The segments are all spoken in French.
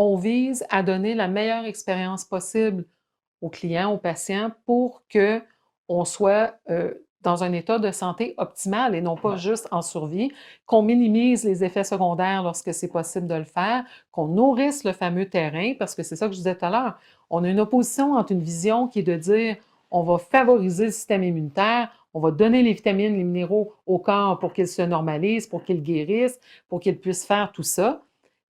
on vise à donner la meilleure expérience possible aux clients, aux patients, pour qu'on soit dans un état de santé optimal et non pas juste en survie, qu'on minimise les effets secondaires lorsque c'est possible de le faire, qu'on nourrisse le fameux terrain, parce que c'est ça que je disais tout à l'heure. On a une opposition entre une vision qui est de dire on va favoriser le système immunitaire, on va donner les vitamines, les minéraux au corps pour qu'il se normalise, pour qu'il guérisse, pour qu'il puisse faire tout ça,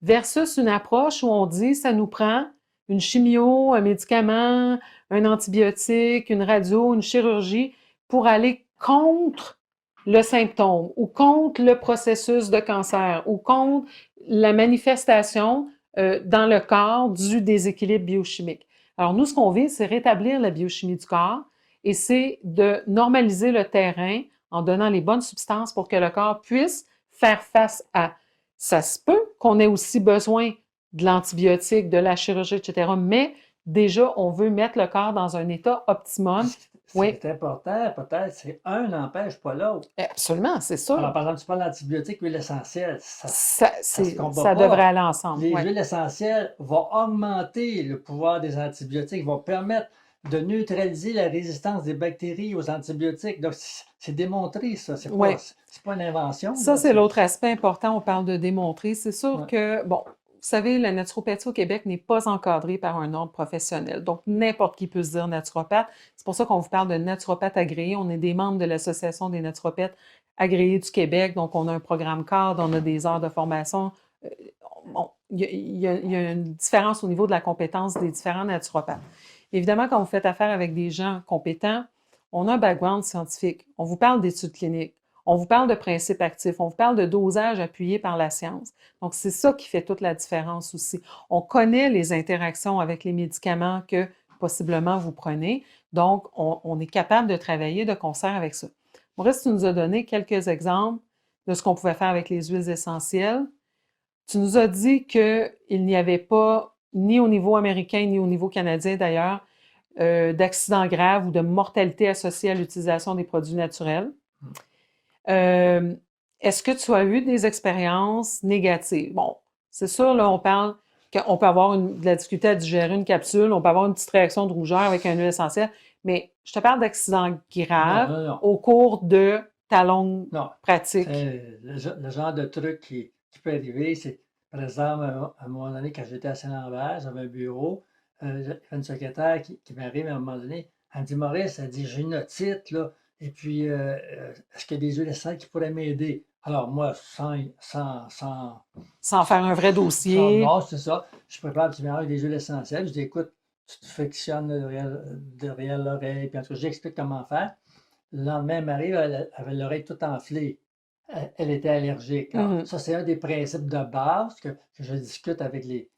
versus une approche où on dit ça nous prend une chimio, un médicament, un antibiotique, une radio, une chirurgie pour aller contre le symptôme ou contre le processus de cancer ou contre la manifestation dans le corps du déséquilibre biochimique. Alors nous, ce qu'on veut, c'est rétablir la biochimie du corps et c'est de normaliser le terrain en donnant les bonnes substances pour que le corps puisse faire face à. Ça se peut qu'on ait aussi besoin de l'antibiotique, de la chirurgie, etc., mais déjà, on veut mettre le corps dans un état optimum. Ce qui Oui, est important, peut-être, c'est un n'empêche pas l'autre. absolument, c'est Alors, sûr. par exemple, tu parles d'antibiotiques, huile essentielle, Ça, ça se combat ça devrait pas. aller ensemble. Les Oui. huiles essentielles vont augmenter le pouvoir des antibiotiques, vont permettre de neutraliser la résistance des bactéries aux antibiotiques. Donc, c'est démontré, ça. Oui. C'est pas une invention, Ça, là. c'est l'autre aspect important. On parle de démontrer. C'est sûr Ouais. que, bon, vous savez, la naturopathie au Québec n'est pas encadrée par un ordre professionnel. Donc, n'importe qui peut se dire naturopathe. C'est pour ça qu'on vous parle de naturopathe agréé. On est des membres de l'Association des naturopathes agréés du Québec. Donc, on a un programme cadre, on a des heures de formation. Bon, il y a une différence au niveau de la compétence des différents naturopathes. Évidemment, quand vous faites affaire avec des gens compétents, on a un background scientifique. On vous parle d'études cliniques. On vous parle de principes actifs, on vous parle de dosage appuyé par la science. Donc, c'est ça qui fait toute la différence aussi. On connaît les interactions avec les médicaments que possiblement vous prenez. Donc, on est capable de travailler de concert avec ça. Maurice, tu nous as donné quelques exemples de ce qu'on pouvait faire avec les huiles essentielles. Tu nous as dit qu'il n'y avait pas, ni au niveau américain, ni au niveau canadien d'ailleurs, d'accidents graves ou de mortalité associée à l'utilisation des produits naturels. Est-ce que tu as eu des expériences négatives? Bon, c'est sûr, là, on parle qu'on peut avoir de la difficulté à digérer une capsule, on peut avoir une petite réaction de rougeur avec un huile essentielle, mais je te parle d'accidents graves Non. au cours de ta longue Non. pratique. C'est le genre de truc qui peut arriver, c'est, par exemple, à un moment donné, quand j'étais à Saint-Lambert, j'avais un bureau, j'avais une secrétaire qui m'arrive à un moment donné, elle me dit: «Maurice», elle dit: «J'ai une otite, là, et puis, est-ce qu'il y a des huiles essentielles qui pourraient m'aider?» Alors moi, Sans faire un vrai dossier. non, c'est ça. Je prépare tu mélanges des huiles essentielles. Je dis: «Écoute, tu te frictionnes derrière l'oreille», puis en tout cas, j'explique comment faire. Le lendemain, elle m'arrive, elle avait l'oreille toute enflée. Elle était allergique. Alors, Mhm. ça, c'est un des principes de base que je discute avec En les élèves.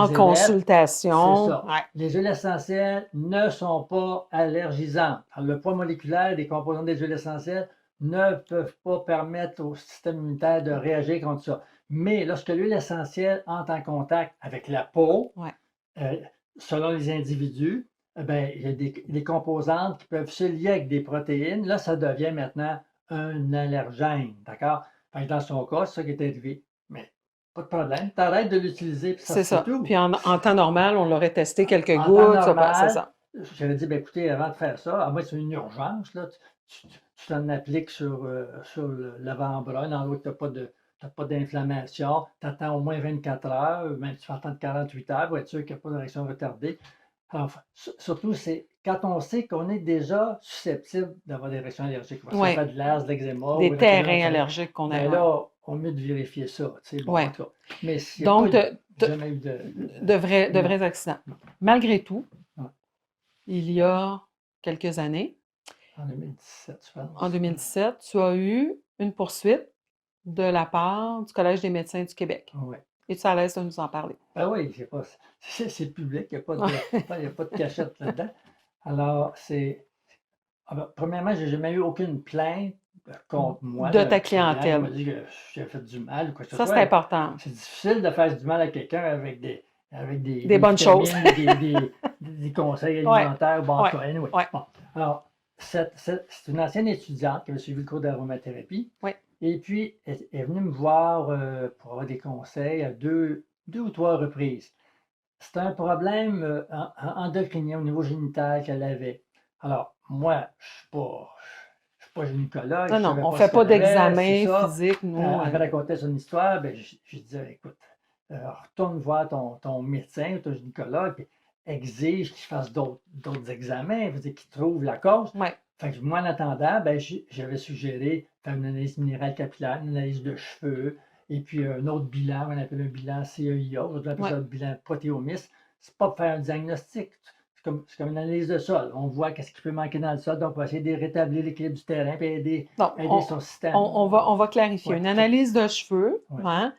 C'est consultation. ça. Ouais. Les huiles essentielles ne sont pas allergisantes. Alors, le poids moléculaire des composants des huiles essentielles ne peuvent pas permettre au système immunitaire de réagir contre ça. Mais lorsque l'huile essentielle entre en contact avec la peau, Ouais. euh, selon les individus, ben, il y a des composantes qui peuvent se lier avec des protéines. Là, ça devient maintenant un allergène. D'accord? Fait que dans son cas, c'est ça qui est arrivé. Mais pas de problème. Tu arrêtes de l'utiliser, puis ça, C'est c'est ça. tout. Puis en temps normal, on l'aurait testé quelques En temps gouttes, c'est normal, ça. j'avais dit, ben, écoutez, avant de faire ça, à moi, c'est une urgence, là, tu t'en appliques sur l'avant-bras, dans l'autre, tu n'as pas d'inflammation, tu attends au moins 24 heures, même si tu vas attendre 48 heures pour être sûr qu'il n'y a pas de réaction retardée. Alors, surtout, c'est quand on sait qu'on est déjà susceptible d'avoir des réactions allergiques, parce que ça Oui. fait de l'asthme, de l'eczéma ou Des terrains allergiques qu'on a. ben Ouais. là, on mieux de vérifier ça. Tu sais, bon, Ouais. en tout cas. Mais s'il n'y a pas Donc, eu, jamais eu de non, vrais accidents. non, Malgré tout, non. il y a quelques années, En 2017, je en pense. 2017, tu as eu une poursuite de la part du Collège des médecins du Québec. Oui. Es-tu à l'aise de nous en parler? Ben oui, c'est public, il n'y a il y a pas de cachette là-dedans. Alors, premièrement, j'ai jamais eu aucune plainte contre moi De d'un ta client qui m'a clientèle. dit que j'ai fait du mal ou quoi que ce Ça, c'est soit. important. C'est difficile de faire du mal à quelqu'un avec Des des bonnes choses. vitamines ou des conseils Ouais, alimentaires. Bon, en ouais, tout cas, anyway. ouais, Bon. Alors, c'est une ancienne étudiante qui avait suivi le cours d'aromathérapie. ouais. Et puis, elle est venue me voir pour avoir des conseils à deux ou trois reprises. c'était un problème endocrinien au niveau génital qu'elle avait. Alors, moi, je suis pas gynécologue, Non, je non, savais on pas fait ce pas qu'elle avait, c'est d'examen ça. physique, nous. Elle me racontait son histoire, ben, je disais, écoute, retourne voir ton médecin, ton gynécologue, puis exige qu'il fasse d'autres examens, veut dire, qu'il trouve la cause. Ouais, Fait que moi, en attendant, ben, j'avais suggéré faire une analyse minérale capillaire, une analyse de cheveux, et puis un autre bilan, on appelle un bilan CEIA, aujourd'hui on appelle ouais. ça un bilan protéomiste. C'est pas pour faire un diagnostic, c'est comme une analyse de sol. On voit qu'est-ce qui peut manquer dans le sol, donc on va essayer de rétablir l'équilibre du terrain et Donc, aider son système. on va clarifier. Ouais, Une analyse de cheveux, ouais. hein,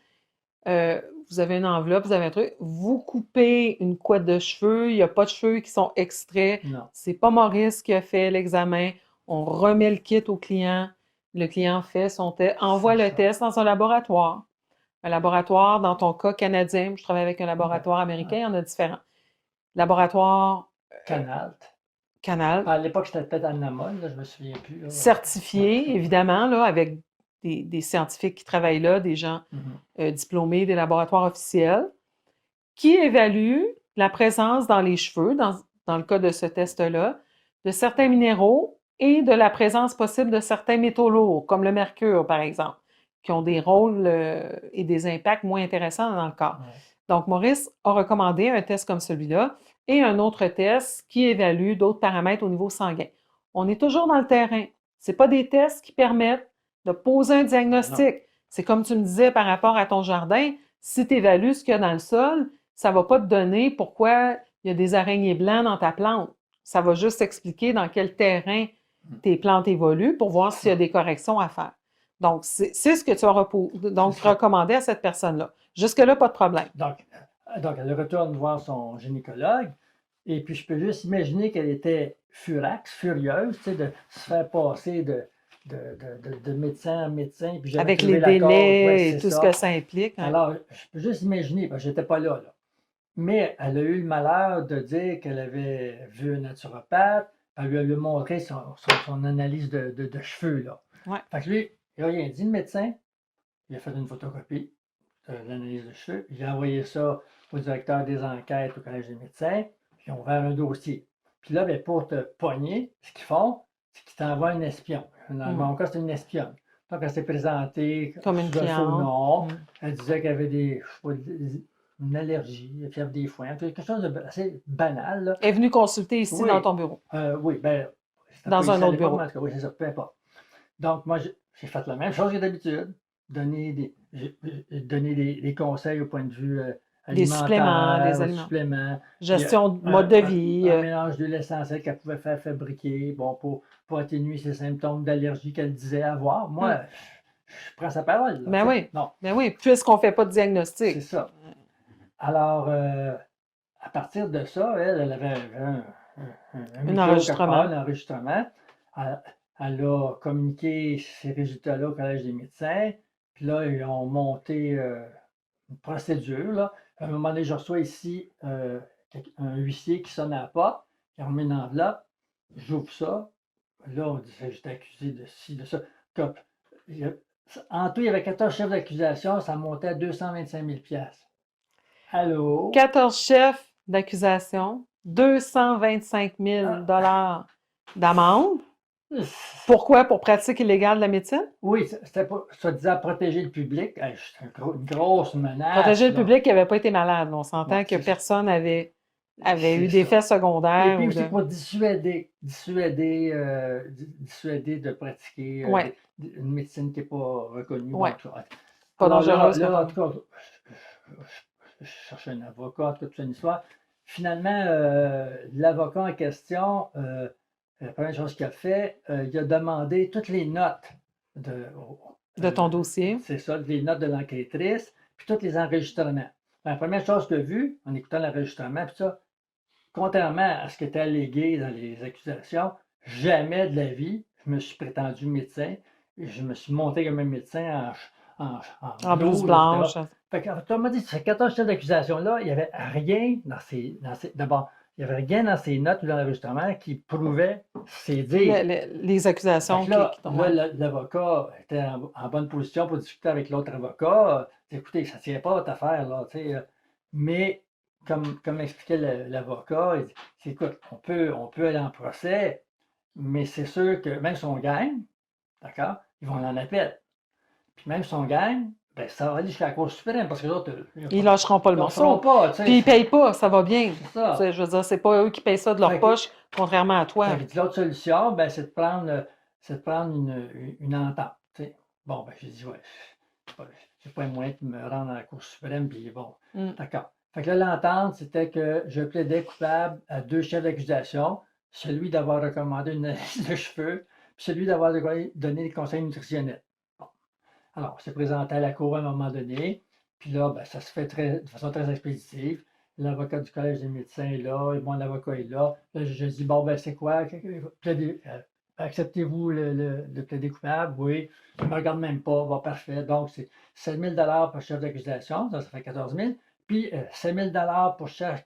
vous avez une enveloppe, vous avez un truc, vous coupez une couette de cheveux, il n'y a pas de cheveux qui sont extraits, Non, c'est pas Maurice qui a fait l'examen, on remet le kit au client, le client fait son test, envoie c'est le ça. test dans un laboratoire, dans ton cas canadien, je travaille avec un laboratoire américain, il y en a différents. Laboratoire Canal. Canal, À l'époque, c'était peut-être Annamol, là, je me souviens plus. Là. certifié, évidemment, là, avec des scientifiques qui travaillent là, des gens diplômés des laboratoires officiels, qui évalue la présence dans les cheveux, dans le cas de ce test-là, de certains minéraux et de la présence possible de certains métaux lourds, comme le mercure, par exemple, qui ont des rôles et des impacts moins intéressants dans le corps. Ouais. Donc, Maurice a recommandé un test comme celui-là et un autre test qui évalue d'autres paramètres au niveau sanguin. On est toujours dans le terrain. Ce pas des tests qui permettent de poser un diagnostic. C'est comme tu me disais par rapport à ton jardin, si tu évalues ce qu'il y a dans le sol, ça ne va pas te donner pourquoi il y a des araignées blancs dans ta plante. Ça va juste expliquer dans quel terrain tes plantes évoluent pour voir s'il y a des corrections à faire. Donc, c'est ce que tu as recommandé à cette personne-là. Jusque-là, pas de problème. Donc, elle retourne voir son gynécologue, et puis je peux juste imaginer qu'elle était furieuse, tu sais, de se faire passer de médecin en médecin, puis j'avais Avec trouvé les la cause. Ouais, délais et c'est tout ce ça. que ça implique. Hein. Alors, je peux juste imaginer, parce que j'étais pas là. Mais elle a eu le malheur de dire qu'elle avait vu un naturopathe, elle lui a montré son analyse de cheveux, là. Ouais. Fait que lui, il n'a rien dit, le médecin. Il a fait une photocopie de l'analyse de cheveux. Il a envoyé ça au directeur des enquêtes au Collège des médecins. Puis ils ont ouvert un dossier. Puis là, ben, pour te pogner, ce qu'ils font, c'est qu'ils t'envoient un espion. Dans mon cas, c'est une espionne. Donc, elle s'est présentée Comme une sous un faux cliente. nom. Elle disait qu'elle avait une allergie, une fièvre des foins, quelque chose d'assez banal. Là. Elle est venue consulter ici Oui. dans ton bureau. Oui, ben, Dans un autre bureau. Mais en tout cas, oui, c'est ça, peu importe. Donc, moi, j'ai fait la même chose que d'habitude. Donner des conseils au point de vue Des suppléments, des aliments. suppléments. Gestion de mode de vie. Un mélange d'huile essentielle qu'elle pouvait faire fabriquer bon, pour atténuer ses symptômes d'allergie qu'elle disait avoir. Moi, je prends sa parole. Là, Ben oui. Non. Ben oui, puisqu'on ne fait pas de diagnostic. C'est ça. Alors, à partir de ça, elle avait un enregistrement. Elle a communiqué ces résultats-là au Collège des médecins. Puis là, ils ont monté une procédure. Là. À un moment donné, je reçois ici un huissier qui sonne à la porte, qui remet une enveloppe. J'ouvre ça. Là, on disait j'étais accusé de ci, de ça. En tout, il y avait 14 chefs d'accusation. Ça montait à 225 000 $. Allô? 14 chefs d'accusation, 225 000 d'amende. Pourquoi? Pour pratique illégale de la médecine? Oui, c'était pour, soi-disant, protéger le public. C'était une grosse menace. Protéger le là. public qui n'avait pas été malade. On s'entend Ouais, que c'est ça. personne n'avait C'est eu d'effets ça. secondaires. Et puis ou aussi de- pour dissuader de pratiquer Ouais. une médecine qui n'est pas reconnue. Ouais. Bon, Pas alors dangereuse. là, en tout cas, je cherchais un avocat, en tout cas, toute une histoire. Finalement, l'avocat en question, la première chose qu'il a fait, il a demandé toutes les notes De ton dossier. C'est ça, les notes de l'enquêtrice, puis tous les enregistrements. La première chose que j'ai vue, en écoutant l'enregistrement, puis ça, contrairement à ce qui était allégué dans les accusations, jamais de la vie, je me suis prétendu médecin, et je me suis monté comme un médecin En blouse blanche. Fait que, tu m'as dit, ces 14 chefs d'accusation-là, il n'y avait rien d'abord, il n'y avait rien dans ces notes ou dans l'enregistrement qui prouvait ces dires. Les accusations Fait que là, qui tombent. l'avocat était en bonne position pour discuter avec l'autre avocat. Écoutez, ça ne tient pas votre affaire, là, tu sais. Mais comme expliquait l'avocat, il dit, écoute, on peut aller en procès, mais c'est sûr que même si on gagne, d'accord, ils vont en appel. Puis même si on gagne, ben, ça va aller jusqu'à la Cour suprême, parce que les autres, Ils lâcheront pas le ils lâcheront morceau. pas, tu Puis ils sais. payent pas, ça va bien. C'est ça. Je veux dire, c'est pas eux qui payent ça de leur Fait que- poche, contrairement à toi. Fait que l'autre solution, ben, c'est de prendre une entente. Tu sais. Bon, ben, j'ai dit, ouais, j'ai pas les moyens de me rendre à la Cour suprême, puis bon, Mm. d'accord. Fait que là, l'entente, c'était que je plaidais coupable à 2 chefs d'accusation, celui d'avoir recommandé une analyse de cheveux, puis celui d'avoir donné des conseils nutritionnels. Bon. Alors, on s'est présenté à la Cour à un moment donné, puis là, ben, ça se fait de façon très expéditive. L'avocat du Collège des médecins est là, et mon avocat est là. Là, je dis, bon, ben, c'est quoi? Acceptez-vous le plaidé coupable? Oui. Il ne me regarde même pas. Bon, parfait. Donc, c'est 7 000 par chef d'accusation, ça fait 14 000. Puis, 7 000 pour chaque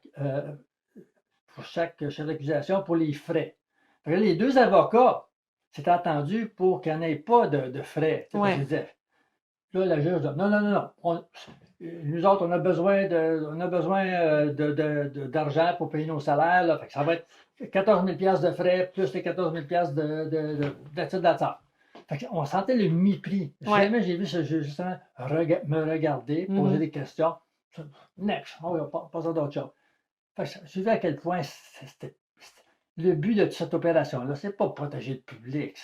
chef d'accusation pour les frais. Fait que là, les deux avocats s'étaient entendus pour qu'il n'y en ait pas de frais. Tu sais, parce Ouais. qu'ils disaient, là, la juge dit, non, non, non, non. Nous autres, on a besoin d'argent pour payer nos salaires. Là. Fait que ça va être 14 000 de frais plus les 14 000 d'attitude d'attente. Fait qu'on sentait le mépris. Ouais. Jamais j'ai vu ce juge justement me regarder, poser des questions. Next, on va passer à d'autres choses. Fait que j'ai vu à quel point c'était le but de cette opération-là, c'est pas protéger le public.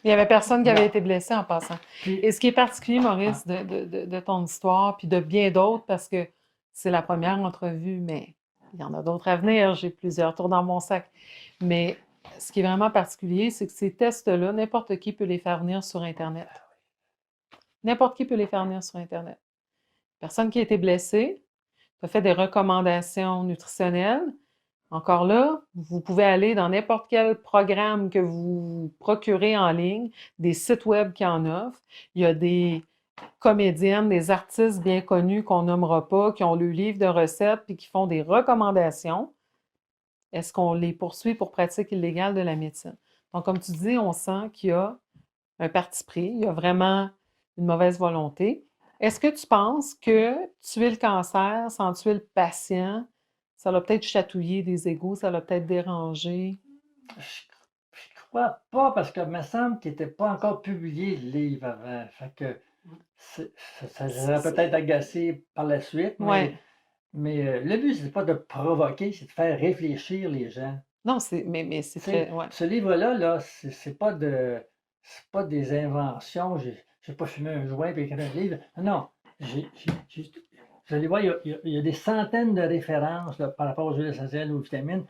Il n'y avait personne qui avait Non. été blessé en passant. Puis, Et ce qui est particulier, Maurice, de ton histoire, puis de bien d'autres, parce que c'est la première entrevue, mais il y en a d'autres à venir, j'ai plusieurs tours dans mon sac. Mais ce qui est vraiment particulier, c'est que ces tests-là, n'importe qui peut les faire venir sur Internet. N'importe qui peut les faire venir sur Internet. Personne qui a été blessée, tu as fait des recommandations nutritionnelles. Encore là, vous pouvez aller dans n'importe quel programme que vous procurez en ligne, des sites web qui en offrent. Il y a des comédiennes, des artistes bien connus qu'on nommera pas, qui ont le livre de recettes puis qui font des recommandations. Est-ce qu'on les poursuit pour pratique illégale de la médecine? Donc, comme tu dis, on sent qu'il y a un parti pris, il y a vraiment une mauvaise volonté. Est-ce que tu penses que tuer le cancer sans tuer le patient, ça l'a peut-être chatouillé des égos, ça l'a peut-être dérangé? je crois pas, parce que me semble qu'il n'était pas encore publié le livre avant. Fait que ça aurait peut-être agacé par la suite, Ouais. mais le but, c'est pas de provoquer, c'est de faire réfléchir les gens. Non, mais c'est Tu sais, très. Ouais. ce livre-là, là, c'est pas des inventions. J'ai pas fumé un joint et écrit un livre. Non, je les vois, il y a des centaines de références là, par rapport aux huiles essentielles ou aux vitamines.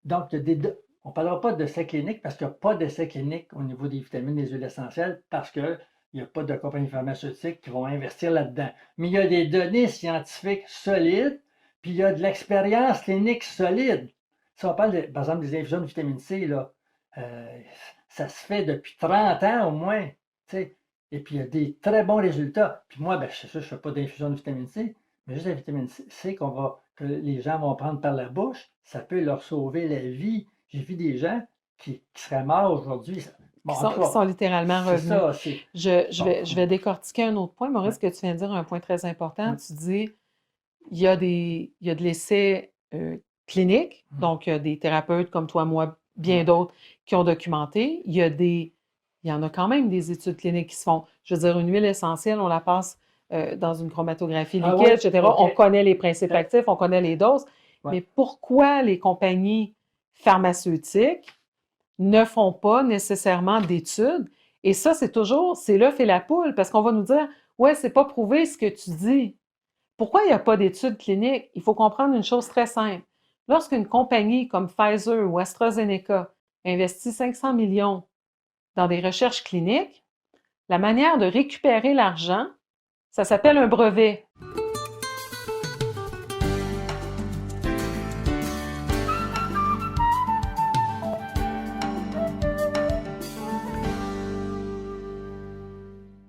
Donc, on ne parlera pas d'essais cliniques parce qu'il n'y a pas d'essais cliniques au niveau des vitamines et des huiles essentielles parce qu'il n'y a pas de compagnies pharmaceutiques qui vont investir là-dedans. Mais il y a des données scientifiques solides, puis il y a de l'expérience clinique solide. Si on parle, par exemple, des infusions de vitamine C, là, ça se fait depuis 30 ans au moins. Tu sais. Et puis, il y a des très bons résultats. Puis moi, ben, je ne fais pas d'infusion de vitamine C, mais juste la vitamine C que les gens vont prendre par la bouche, ça peut leur sauver la vie. J'ai vu des gens qui seraient morts aujourd'hui. Bon, Qui sont littéralement c'est revenus. ça. Je vais décortiquer un autre point. Maurice, que tu viens de dire un point très important. Tu dis, il y a de l'essai clinique, donc il y a des thérapeutes comme toi, moi, bien d'autres qui ont documenté. Il y en a quand même des études cliniques qui se font. Je veux dire, une huile essentielle, on la passe dans une chromatographie liquide, ouais, etc. ok. On connaît les principes actifs, on connaît les doses. Ouais. Mais pourquoi les compagnies pharmaceutiques ne font pas nécessairement d'études? Et ça, c'est l'œuf et la poule, parce qu'on va nous dire, ouais, c'est pas prouvé ce que tu dis. Pourquoi il n'y a pas d'études cliniques? Il faut comprendre une chose très simple. Lorsqu'une compagnie comme Pfizer ou AstraZeneca investit 500 millions dans des recherches cliniques, la manière de récupérer l'argent, ça s'appelle un brevet.